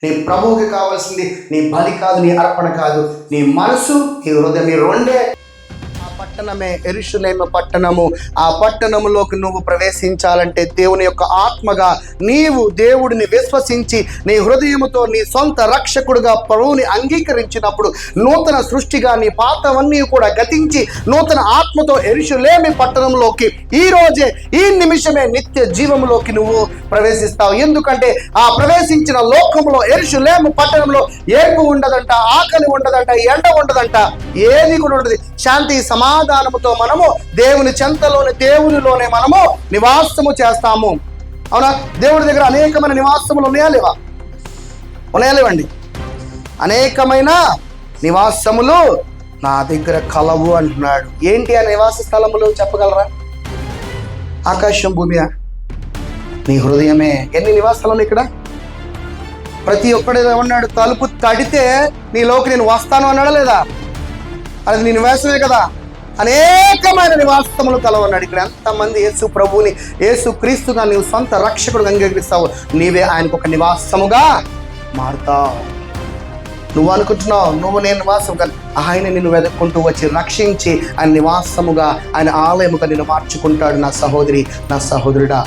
నీ ప్రభువుకి కావాల్సింది నీ బలి కాదు, నీ అర్పణ కాదు, నీ మనసు, నీ హృదయం, ఈ రెండే. ఆ పట్టణమే యెరూషలేము పట్టణము. ఆ పట్టణములోకి నువ్వు ప్రవేశించాలంటే దేవుని యొక్క ఆత్మగా నీవు దేవుడిని విశ్వసించి నీ హృదయముతో నీ సొంత రక్షకుడుగా ప్రభువుని అంగీకరించినప్పుడు నూతన సృష్టిగా నీ పాతవన్నీ కూడా గతించి నూతన ఆత్మతో యెరూషలేము పట్టణంలోకి ఈ రోజే, ఈ నిమిషమే నిత్య జీవములోకి నువ్వు ప్రవేశిస్తావు. ఎందుకంటే ఆ ప్రవేశించిన లోకంలో యెరూషలేము పట్టణంలో ఏర్పు ఉండదంట, ఆకలి ఉండదంట, ఎండ ఉండదంట, ఏది కూడా ఉండదు. శాంతి సమాధానముతో మనము దేవుని చెంతలోని దేవునిలోనే మనము నివాసము చేస్తాము. అవునా? దేవుడి దగ్గర అనేకమైన నివాసములు ఉన్నాయా లేవా? ఉన్నాయా లేవండి? అనేకమైన నివాసములు నా దగ్గర కలవు అంటున్నాడు. ఏంటి ఆ నివాస స్థలములు చెప్పగలరా? ఆకాశం, భూమియా? నీ హృదయమే. ఎన్ని నివాసాలు ఉన్నాయి ఇక్కడ? ప్రతి ఒక్కడే ఉన్నాడు. తలుపు తడితే నీలోకి నేను వస్తాను అన్నాడా లేదా? అది నీ నివాసమే కదా. అనేకమైన నివాసములు కలవన్నాడు. ఇక్కడ ఎంతమంది యేసు ప్రభువుని, యేసు క్రీస్తుగా నీవు సొంత రక్షకుడు అంగీకరిస్తావు, నీవే ఆయనకు ఒక నివాసముగా మారుతావు. నువ్వు అనుకుంటున్నావు నువ్వు నేను నివాసం, కానీ ఆయన నిన్ను వెతుక్కుంటూ వచ్చి రక్షించి ఆయన నివాసముగా, ఆయన ఆలయముగా నిన్ను మార్చుకుంటాడు. నా సహోదరి, నా సహోదరుడా.